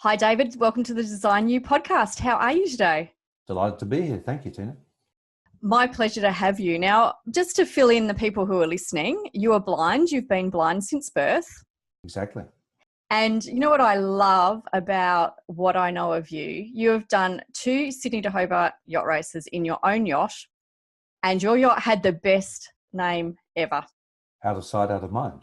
Hi, David. Welcome to the Design You podcast. How are you today? Delighted to be here. Thank you, Tina. My pleasure to have you. Now, just to fill in the people who are listening, you are blind. You've been blind since birth. Exactly. And you know what I love about what I know of you? You have done 2 Sydney to Hobart yacht races in your own yacht, and your yacht had the best name ever. Out of sight, out of mind.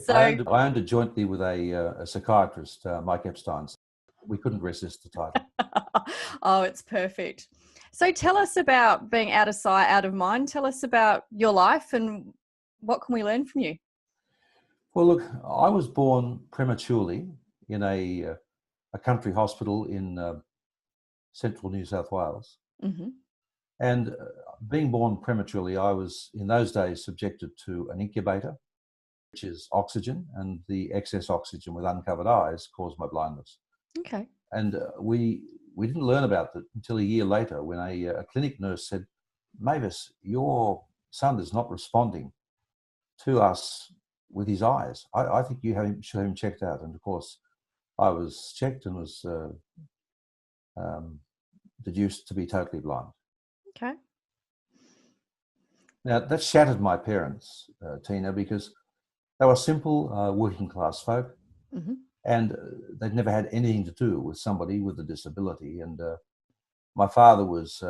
So, I owned it jointly with a psychiatrist, Mike Epstein. We couldn't resist the title. oh, it's perfect. So tell us about being out of sight, out of mind. Tell us about your life and what can we learn from you? Well, look, I was born prematurely in a country hospital in central New South Wales. Mm-hmm. And being born prematurely, I was in those days subjected to an incubator, which is oxygen, and the excess oxygen with uncovered eyes caused my blindness. Okay. And we didn't learn about it until a year later when a clinic nurse said, Mavis, your son is not responding to us with his eyes. I think you should have him checked out. And of course, I was checked and was deduced to be totally blind. Okay. Now, that shattered my parents, Tina, because they were simple working class folk. Mm-hmm. And they'd never had anything to do with somebody with a disability. And my father was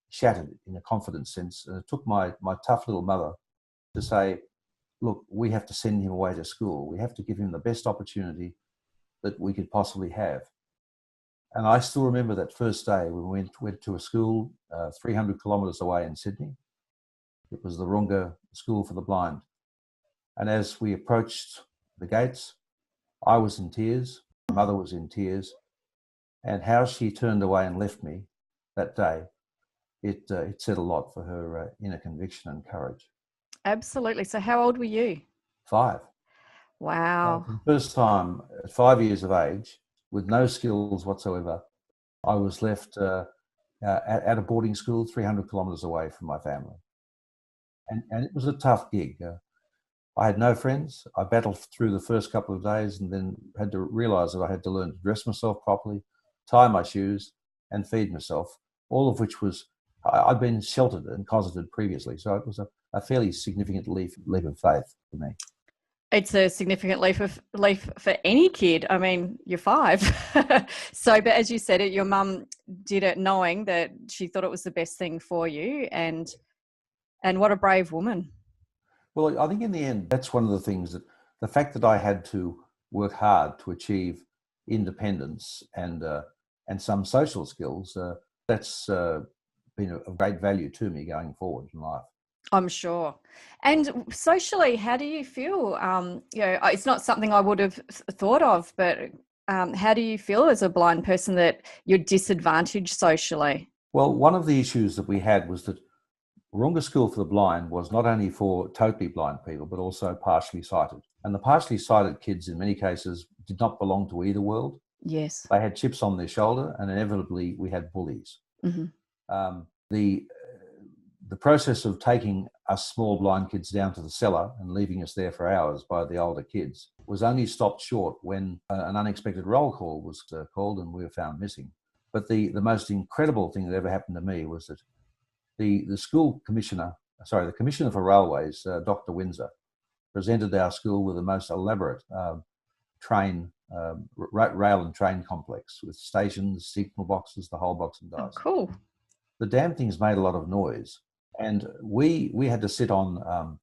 shattered in a confidence sense. And it took my tough little mother to say, look, we have to send him away to school. We have to give him the best opportunity that we could possibly have. And I still remember that first day when we went to a school 300 kilometres away in Sydney. It was the Runga School for the Blind. And as we approached the gates, I was in tears, my mother was in tears, and how she turned away and left me that day, it said a lot for her inner conviction and courage. Absolutely. So how old were you? 5. Wow. For the first time at 5 years of age, with no skills whatsoever, I was left at a boarding school 300 kilometres away from my family. And it was a tough gig. I had no friends. I battled through the first couple of days and then had to realise that I had to learn to dress myself properly, tie my shoes and feed myself, all of which was, I'd been sheltered and closeted previously. So it was a fairly significant leap of faith for me. It's a significant leap for any kid. I mean, you're 5. So, but as you said it, your mum did it knowing that she thought it was the best thing for you, and what a brave woman. Well, I think in the end, that's one of the things that the fact that I had to work hard to achieve independence and some social skills, that's been of great value to me going forward in life. I'm sure. And socially, how do you feel? It's not something I would have thought of, but how do you feel as a blind person that you're disadvantaged socially? Well, one of the issues that we had was that Runga School for the Blind was not only for totally blind people, but also partially sighted. And the partially sighted kids, in many cases, did not belong to either world. Yes. They had chips on their shoulder, and inevitably we had bullies. Mm-hmm. The process of taking us small blind kids down to the cellar and leaving us there for hours by the older kids was only stopped short when an unexpected roll call was called and we were found missing. But the most incredible thing that ever happened to me was that the commissioner for railways, Dr. Windsor, presented our school with the most elaborate rail and train complex with stations, signal boxes, the whole box and dice. Oh, cool. The damn things made a lot of noise, and we had to sit on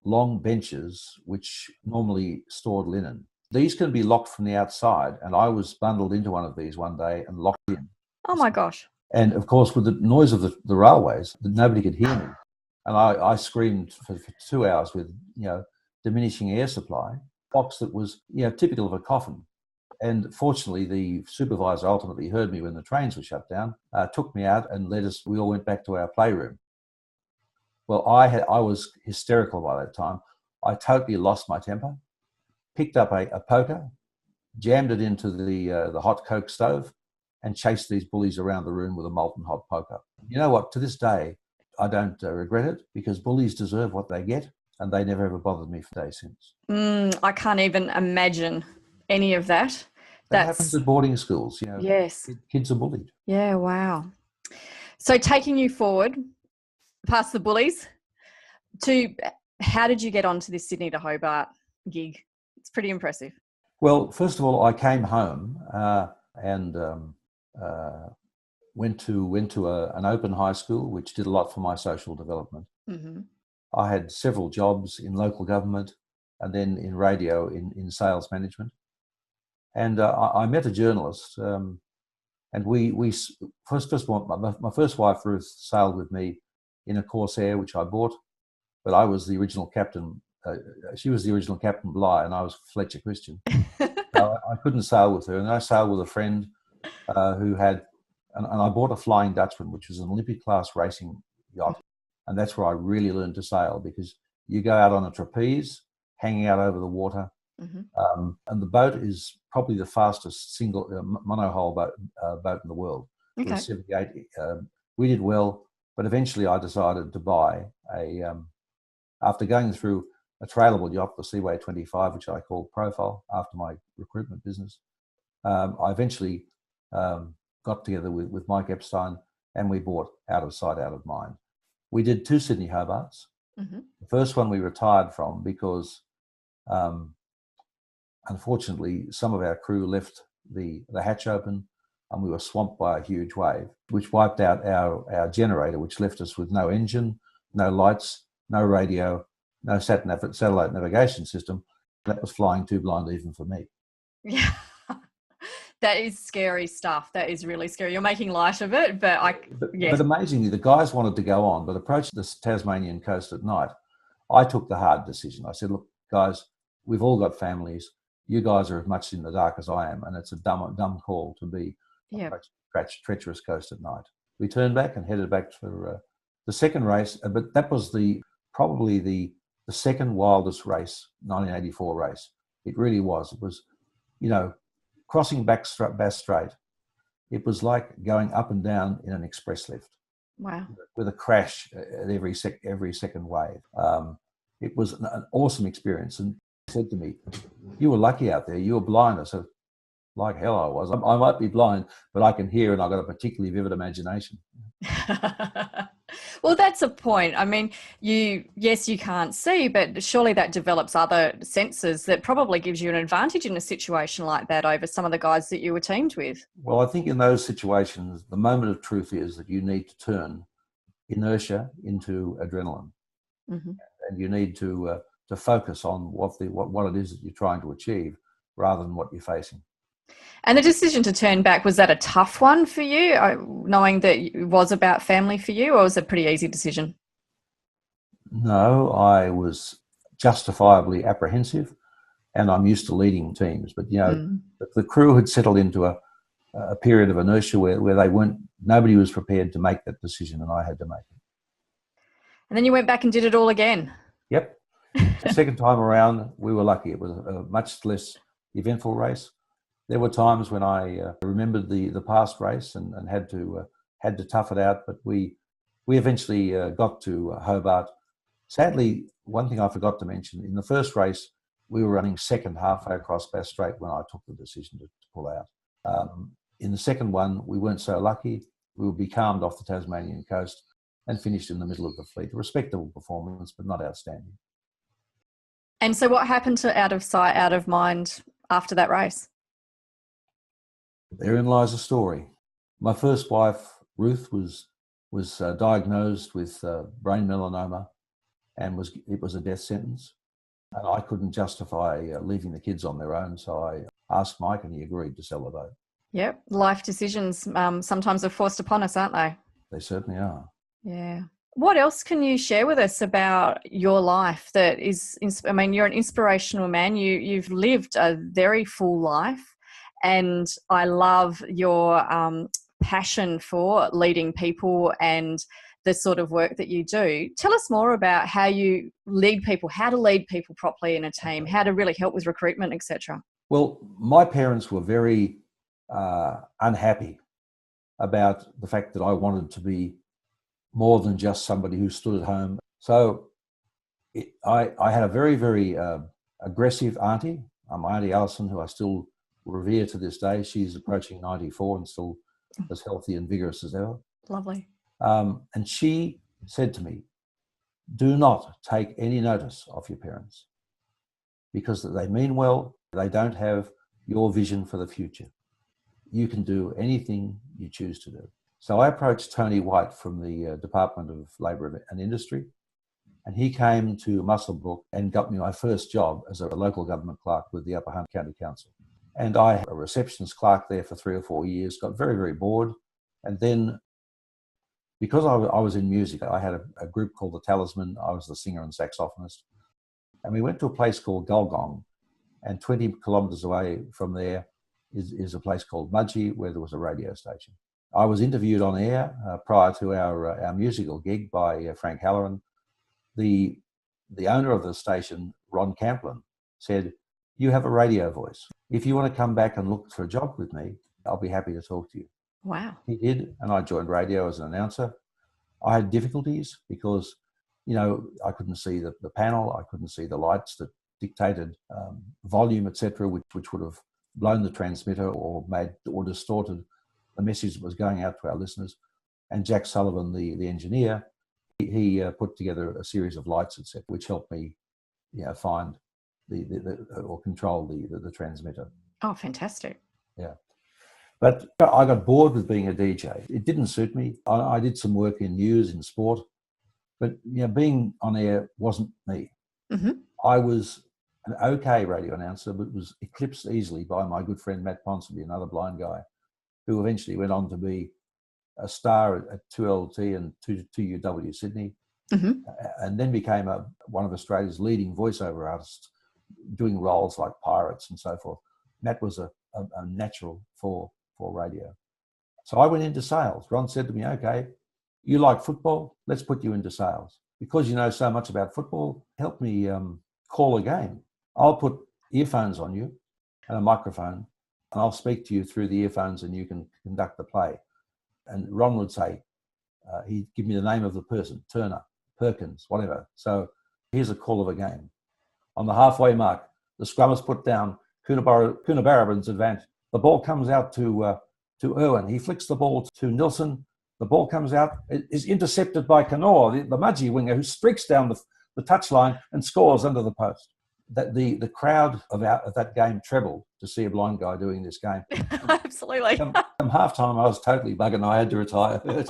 long benches which normally stored linen. These can be locked from the outside, and I was bundled into one of these one day and locked in. Oh my gosh. And of course, with the noise of the railways, nobody could hear me. And I screamed for 2 hours with, diminishing air supply, box that was, typical of a coffin. And fortunately, the supervisor ultimately heard me when the trains were shut down, took me out and we all went back to our playroom. Well, I was hysterical by that time. I totally lost my temper, picked up a poker, jammed it into the hot Coke stove, and chased these bullies around the room with a molten hot poker. You know what? To this day, I don't regret it because bullies deserve what they get, and they never ever bothered me for days since. I can't even imagine any of that. That happens at boarding schools. Yes. Kids are bullied. Yeah, wow. So taking you forward past the bullies to how did you get onto this Sydney to Hobart gig? It's pretty impressive. Well, first of all, I came home and went to an open high school, which did a lot for my social development. Mm-hmm. I had several jobs in local government and then in radio in sales management. And I met a journalist, and we first of all, my first wife Ruth sailed with me in a Corsair which I bought, but I was the original captain. She was the original Captain Bligh, and I was Fletcher Christian. So I couldn't sail with her, and I sailed with a friend who had, and I bought a Flying Dutchman, which was an Olympic class racing yacht, and that's where I really learned to sail, because you go out on a trapeze, hanging out over the water. Mm-hmm. And the boat is probably the fastest single monohull boat in the world. Okay. It was 78. We did well, but eventually I decided to buy after going through a trailable yacht, the Seaway 25, which I called Profile after my recruitment business. I eventually got together with Mike Epstein, and we bought Out of Sight, Out of Mind. We did 2 Sydney Hobarts. Mm-hmm. The first one we retired from because unfortunately, some of our crew left the hatch open, and we were swamped by a huge wave, which wiped out our generator, which left us with no engine, no lights, no radio, no satellite navigation system. That was flying too blind even for me. Yeah. That is scary stuff. That is really scary. You're making light of it, but yes. But amazingly, the guys wanted to go on, but approached the Tasmanian coast at night. I took the hard decision. I said, look, guys, we've all got families. You guys are as much in the dark as I am, and it's a dumb call to be treacherous coast at night. We turned back and headed back for the second race, but that was probably the second wildest race, 1984 race. It really was. It was, crossing Bass Strait. It was like going up and down in an express lift. Wow. With a crash at every second wave. It was an awesome experience. And he said to me, you were lucky out there. You were blind. I said, like hell I was. I might be blind, but I can hear, and I've got a particularly vivid imagination. Well, that's a point. I mean, you can't see, but surely that develops other senses that probably gives you an advantage in a situation like that over some of the guys that you were teamed with. Well, I think in those situations, the moment of truth is that you need to turn inertia into adrenaline. Mm-hmm. And you need to focus on what it is that you're trying to achieve rather than what you're facing. And the decision to turn back, was that a tough one for you, knowing that it was about family for you, or was it a pretty easy decision? No, I was justifiably apprehensive, and I'm used to leading teams. But, the crew had settled into a period of inertia where nobody was prepared to make that decision, and I had to make it. And then you went back and did it all again. Yep. The second time around, we were lucky. It was a much less eventful race. There were times when I remembered the past race and had to tough it out, but we eventually got to Hobart. Sadly, one thing I forgot to mention, in the first race, we were running second halfway across Bass Strait when I took the decision to pull out. In the second one, we weren't so lucky. We were becalmed off the Tasmanian coast and finished in the middle of the fleet. A respectable performance, but not outstanding. And so what happened to Out of Sight, Out of Mind after that race? Therein lies a story. My first wife, Ruth, was diagnosed with brain melanoma, and it was a death sentence. And I couldn't justify leaving the kids on their own, so I asked Mike, and he agreed to sell the boat. Yep, life decisions sometimes are forced upon us, aren't they? They certainly are. Yeah. What else can you share with us about your life that is, I mean, you're an inspirational man. You've lived a very full life, and I love your passion for leading people and the sort of work that you do. Tell us more about how you lead people, how to lead people properly in a team, how to really help with recruitment, etc. Well, my parents were very unhappy about the fact that I wanted to be more than just somebody who stood at home. So I had a very, very aggressive auntie. my Auntie Alison, who I still revere to this day. She's approaching 94 and still as healthy and vigorous as ever. Lovely. And she said to me, do not take any notice of your parents because they mean well. They don't have your vision for the future. You can do anything you choose to do. So I approached Tony White from the Department of Labour and Industry, and he came to Muswellbrook and got me my first job as a local government clerk with the Upper Hunt County Council. And I had a receptionist clerk there for 3 or 4 years, got very, very bored. And then because I was in music, I had a group called The Talisman. I was the singer and saxophonist. And we went to a place called Gulgong, and 20 kilometres away from there is a place called Mudgee, where there was a radio station. I was interviewed on air prior to our musical gig by Frank Halloran. The owner of the station, Ron Camplin, said, you have a radio voice. If you want to come back and look for a job with me, I'll be happy to talk to you. Wow. He did, and I joined radio as an announcer. I had difficulties because, I couldn't see the panel, I couldn't see the lights that dictated volume, etc., which would have blown the transmitter or distorted the message that was going out to our listeners. And Jack Sullivan, the engineer, he put together a series of lights, etc., which helped me, find or control the transmitter. Oh, fantastic. Yeah. But I got bored with being a DJ. It didn't suit me. I did some work in news, in sport, but being on air wasn't me. Mm-hmm. I was an okay radio announcer, but was eclipsed easily by my good friend Matt Ponsonby, another blind guy, who eventually went on to be a star at 2LT and 2UW Sydney, mm-hmm. and then became one of Australia's leading voiceover artists, doing roles like pirates and so forth. Matt was a natural for radio. So I went into sales. Ron said to me, okay, you like football? Let's put you into sales. Because you know so much about football, help me call a game. I'll put earphones on you and a microphone, and I'll speak to you through the earphones and you can conduct the play. And Ron would say, he'd give me the name of the person, Turner, Perkins, whatever. So here's a call of a game. On the halfway mark, the scrum is put down, Coonabarabran's advantage. The ball comes out to Irwin. He flicks the ball to Nilsson. The ball comes out, is intercepted by Kanoa, the Mudgee winger, who streaks down the touchline and scores under the post. The crowd of that game trebled to see a blind guy doing this game. Absolutely. Come halftime, I was totally buggered and I had to retire. That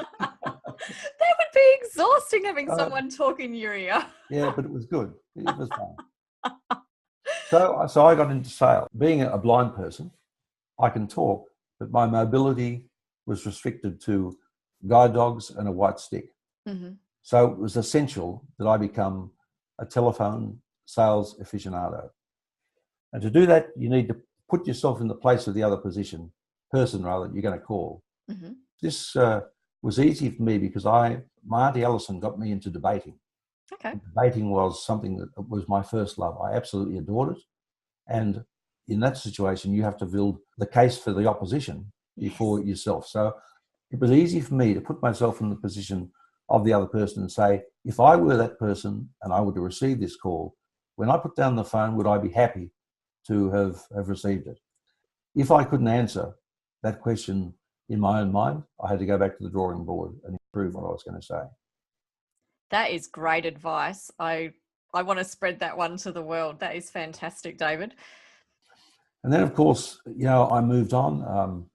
would be exhausting, having someone talk in your ear. Yeah, but it was good. It was fun. So I got into sales. Being a blind person, I can talk, but my mobility was restricted to guide dogs and a white stick. Mm-hmm. So it was essential that I become a telephone sales aficionado. And to do that, you need to put yourself in the place of the other person you're going to call. Mm-hmm. This was easy for me because my Auntie Alison got me into debating. Okay. Debating was something that was my first love. I absolutely adored it. And in that situation, you have to build the case for the opposition before yourself. So it was easy for me to put myself in the position of the other person and say, if I were that person and I were to receive this call, when I put down the phone, would I be happy to have received it? If I couldn't answer that question in my own mind, I had to go back to the drawing board and improve what I was going to say. That is great advice. I want to spread that one to the world. That is fantastic, David. And then, of course, I moved on.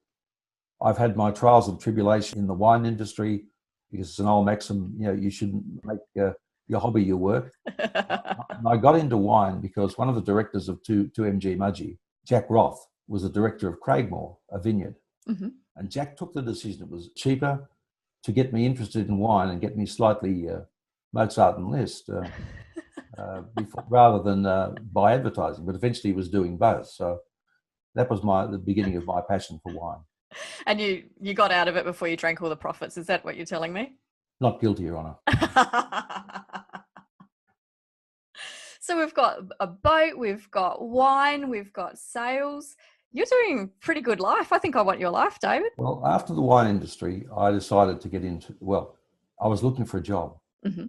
I've had my trials and tribulation in the wine industry because it's an old maxim, you shouldn't make your hobby your work. And I got into wine because one of the directors of 2MG Mudgee, Jack Roth, was the director of Craigmore, a vineyard. Mm-hmm. And Jack took the decision it was cheaper to get me interested in wine and get me slightly Mozart and Liszt rather than by advertising. But eventually he was doing both. So that was the beginning of my passion for wine. And you got out of it before you drank all the profits. Is that what you're telling me? Not guilty, Your Honour. So we've got a boat, we've got wine, we've got sales. You're doing pretty good life. I think I want your life, David. Well, after the wine industry, I decided to get into, I was looking for a job. Mm-hmm.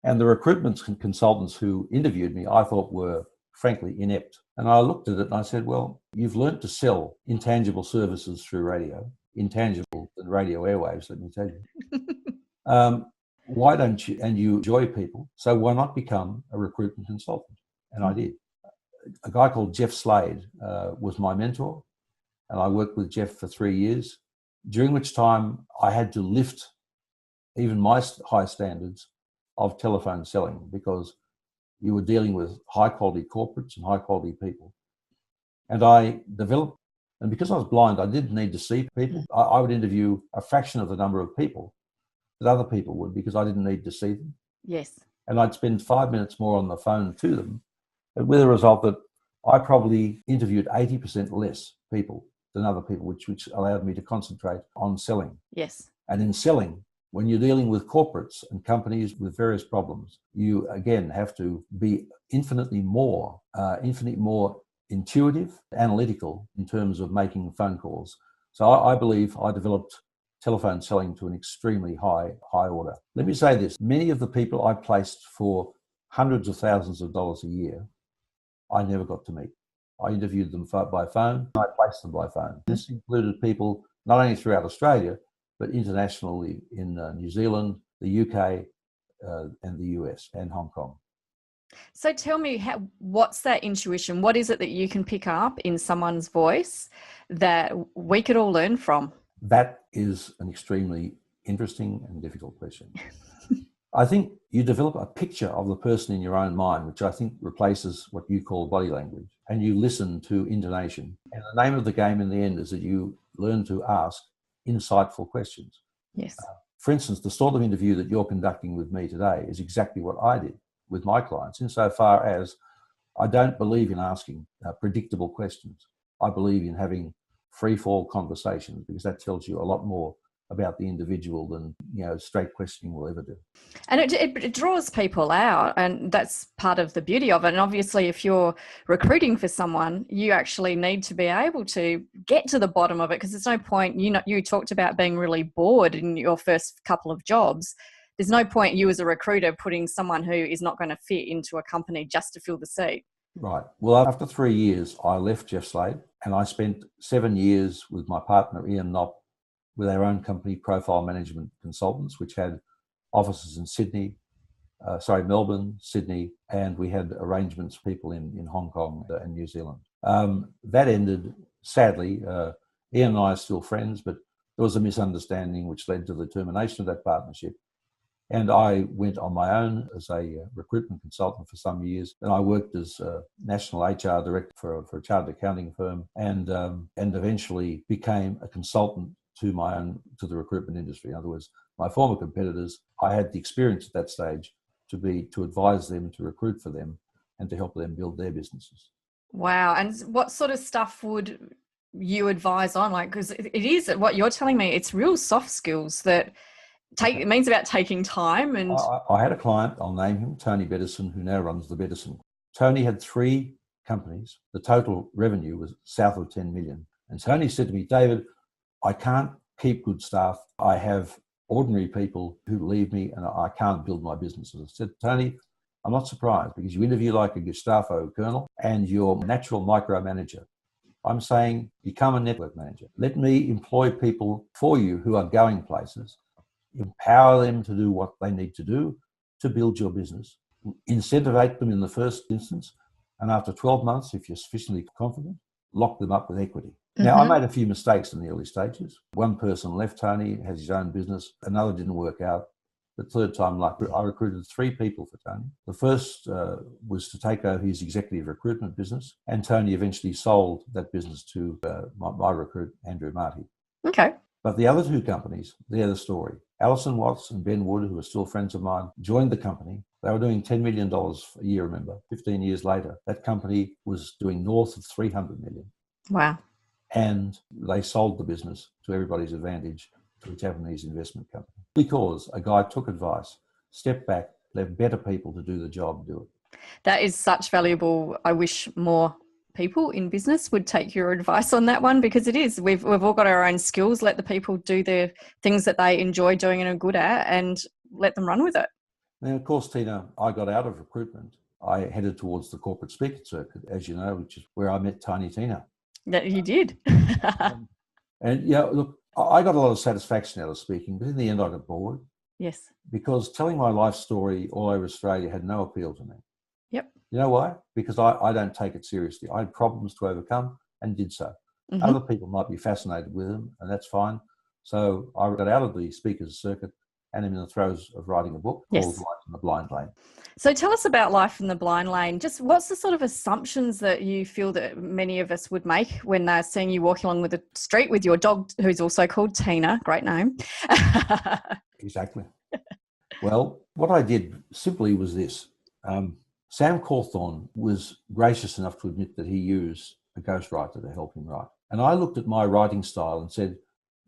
And the recruitment consultants who interviewed me, I thought were frankly inept. And I looked at it and I said, well, you've learnt to sell intangible services through radio, intangible than radio airwaves, let me tell you. Why don't you, and you enjoy people, so why not become a recruitment consultant? And I did. A guy called Jeff Slade was my mentor, and I worked with Jeff for 3 years, during which time I had to lift even my high standards of telephone selling, because you were dealing with high quality corporates and high quality people. And I developed, and because I was blind, I didn't need to see people. I would interview a fraction of the number of people that other people would, because I didn't need to see them. Yes. And I'd spend 5 minutes more on the phone to them, with the result that I probably interviewed 80% less people than other people, which allowed me to concentrate on selling. Yes. And in selling, when you're dealing with corporates and companies with various problems, you again have to be infinitely more intuitive, analytical in terms of making phone calls. So I believe I developed telephone selling to an extremely high order. Let me say this, many of the people I placed for hundreds of thousands of dollars a year, I never got to meet. I interviewed them by phone, I placed them by phone. This included people not only throughout Australia, but internationally in New Zealand, the UK, and the US and Hong Kong. So tell me, what's that intuition? What is it that you can pick up in someone's voice that we could all learn from? That is an extremely interesting and difficult question. I think you develop a picture of the person in your own mind, which I think replaces what you call body language, and you listen to intonation. And the name of the game in the end is that you learn to ask insightful questions. Yes. For instance, the sort of interview that you're conducting with me today is exactly what I did with my clients, insofar as I don't believe in asking predictable questions. I believe in having free-fall conversations, because that tells you a lot more about the individual than straight questioning will ever do. And it draws people out, and that's part of the beauty of it. And obviously, if you're recruiting for someone, you actually need to be able to get to the bottom of it, because there's no point, you talked about being really bored in your first couple of jobs. There's no point you as a recruiter putting someone who is not going to fit into a company just to fill the seat. Right. Well, after 3 years, I left Jeff Slade, and I spent 7 years with my partner, Ian Knopp, with our own company, Profile Management Consultants, which had offices in Melbourne, Sydney, and we had arrangements for people in Hong Kong and New Zealand. That ended, sadly. Ian and I are still friends, but there was a misunderstanding which led to the termination of that partnership. And I went on my own as a recruitment consultant for some years. And I worked as a national HR director for a chartered accounting firm, and eventually became a consultant to the recruitment industry. In other words, my former competitors, I had the experience at that stage to advise them, to recruit for them, and to help them build their businesses. Wow. And what sort of stuff would you advise on? Like, because it is what you're telling me, it's real soft skills that it means about taking time. And I had a client, I'll name him, Tony Bettison, who now runs the Bettison. Tony had 3 companies. The total revenue was south of 10 million. And Tony said to me, David, I can't keep good staff. I have ordinary people who leave me, and I can't build my businesses. I said, Tony, I'm not surprised, because you interview like a Gestapo colonel and you're a natural micromanager. I'm saying become a network manager. Let me employ people for you who are going places. Empower them to do what they need to do to build your business. Incentivate them in the first instance, and after 12 months, if you're sufficiently confident, lock them up with equity. Mm-hmm. Now, I made a few mistakes in the early stages. One person left Tony, has his own business. Another didn't work out. The third time, I recruited 3 people for Tony. The first was to take over his executive recruitment business, and Tony eventually sold that business to my recruit, Andrew Marty. Okay. But the other 2 companies, they're the story. Alison Watts and Ben Wood, who are still friends of mine, joined the company. They were doing $10 million a year, remember. 15 years later, that company was doing north of 300 million. Wow. And they sold the business to everybody's advantage to a Japanese investment company. Because a guy took advice, stepped back, let better people to do the job, do it. That is such valuable. I wish more people in business would take your advice on that one, because it is. We've all got our own skills. Let the people do the things that they enjoy doing and are good at, and let them run with it. Now, of course, Tina, I got out of recruitment I headed towards the corporate speaking circuit, as you know, which is where I met Tiny Tina. That you did. And yeah, look, I got a lot of satisfaction out of speaking, but in the end I got bored. Yes. Because telling my life story all over Australia had no appeal to me. Yep. You know why? Because I don't take it seriously. I had problems to overcome and did so. Mm-hmm. Other people might be fascinated with them, and that's fine. So I got out of the speakers circuit and I'm in the throes of writing a book called Life in the Blind Lane. So tell us about Life in the Blind Lane. Just what's the sort of assumptions that you feel that many of us would make when they're seeing you walking along with the street with your dog, who's also called Tina, great name. Exactly. Well, what I did simply was this. Sam Cawthorne was gracious enough to admit that he used a ghostwriter to help him write. And I looked at my writing style and said,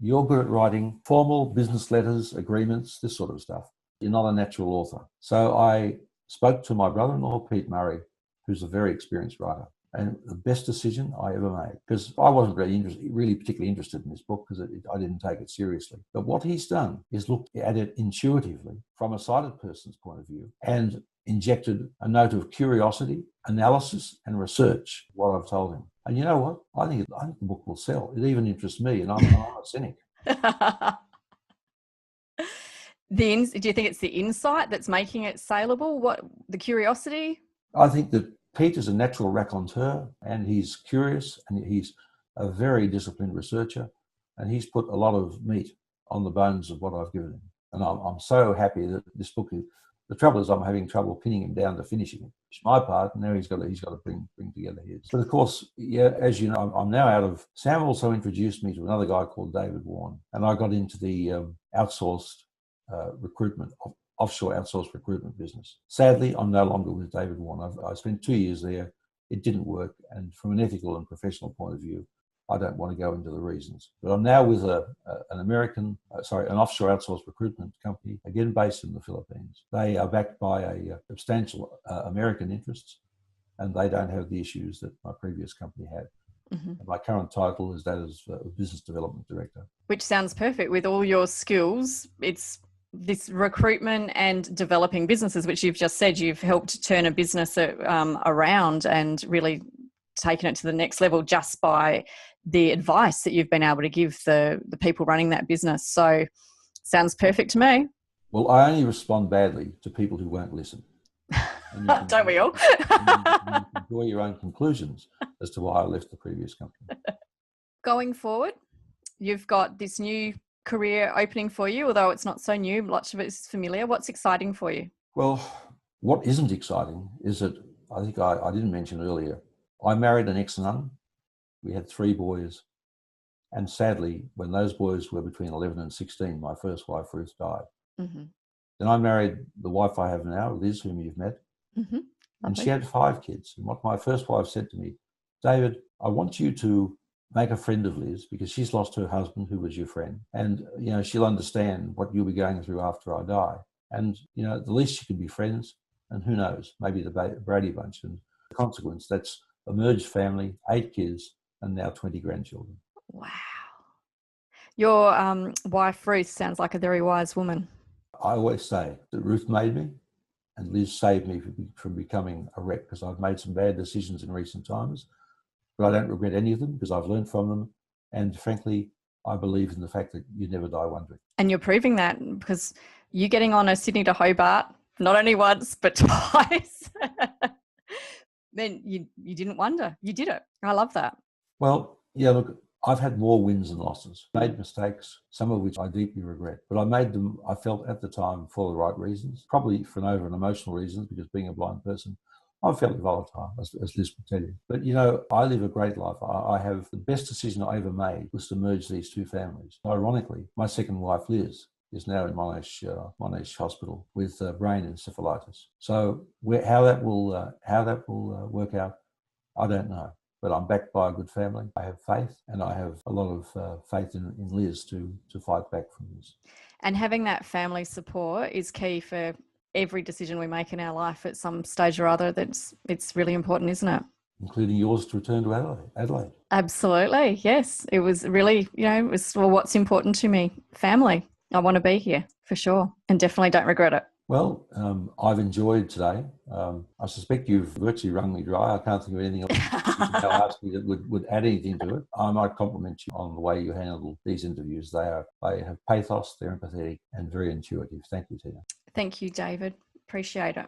you're good at writing formal business letters, agreements, this sort of stuff. You're not a natural author. So I spoke to my brother-in-law, Pete Murray, who's a very experienced writer. And the best decision I ever made, because I wasn't really particularly interested in this book because I didn't take it seriously. But what he's done is looked at it intuitively from a sighted person's point of view and injected a note of curiosity, analysis, and research, what I've told him. And you know what? I think the book will sell. It even interests me, and I'm a cynic. Do you think it's the insight that's making it saleable? What, the curiosity? I think that Pete is a natural raconteur, and he's curious, and he's a very disciplined researcher, and he's put a lot of meat on the bones of what I've given him. And I'm so happy that this book is. The trouble is, I'm having trouble pinning him down to finishing it. It's my part, and now he's got to bring together his. But of course, yeah, as you know, I'm now out of. Sam also introduced me to another guy called David Warren, and I got into the outsourced recruitment, offshore outsourced recruitment business. Sadly, I'm no longer with David Warren. I spent 2 years there. It didn't work, and from an ethical and professional point of view, I don't want to go into the reasons. But I'm now with an offshore outsourced recruitment company, again based in the Philippines. They are backed by a substantial American interests, and they don't have the issues that my previous company had. Mm-hmm. My current title is that of Business Development Director. Which sounds perfect with all your skills. It's this recruitment and developing businesses, which you've just said, you've helped turn a business around and really taken it to the next level just by the advice that you've been able to give the people running that business. So sounds perfect to me. Well, I only respond badly to people who won't listen. Don't we all? You can draw your own conclusions as to why I left the previous company. Going forward, you've got this new career opening for you, although it's not so new, lots of it is familiar. What's exciting for you? Well, what isn't exciting is that I think I didn't mention earlier, I married an ex-nun. We had 3 boys. And sadly, when those boys were between 11 and 16, my first wife, Ruth, died. Mm-hmm. Then I married the wife I have now, Liz, whom you've met. Mm-hmm. And she had 5 kids. And what my first wife said to me, David, I want you to make a friend of Liz because she's lost her husband who was your friend. And, she'll understand what you'll be going through after I die. And, the least you can be friends. And who knows, maybe the Brady Bunch. And the consequence, that's a merged family, 8 kids, and now 20 grandchildren. Wow. Your wife, Ruth, sounds like a very wise woman. I always say that Ruth made me and Liz saved me from becoming a wreck because I've made some bad decisions in recent times, but I don't regret any of them because I've learned from them. And frankly, I believe in the fact that you never die wondering. And you're proving that because you getting on a Sydney to Hobart, not only once, but twice. Then you didn't wonder. You did it. I love that. Well, yeah, look, I've had more wins than losses, made mistakes, some of which I deeply regret. But I made them, I felt at the time, for the right reasons, probably for an emotional reasons, because being a blind person, I'm fairly volatile, as Liz will tell you. But, I live a great life. I have the best decision I ever made was to merge these 2 families. Ironically, my second wife, Liz, is now in Monash Hospital with brain encephalitis. So how that will work out, I don't know. But I'm backed by a good family. I have faith, and I have a lot of faith in Liz to fight back from this. And having that family support is key for every decision we make in our life at some stage or other. It's really important, isn't it? Including yours to return to Adelaide. Absolutely, yes. It was really, it was what's important to me, family. I want to be here for sure, and definitely don't regret it. Well, I've enjoyed today. I suspect you've virtually wrung me dry. I can't think of anything else you should now ask me that would add anything to it. I might compliment you on the way you handle these interviews. They have pathos, they're empathetic, and very intuitive. Thank you, Tina. Thank you, David. Appreciate it.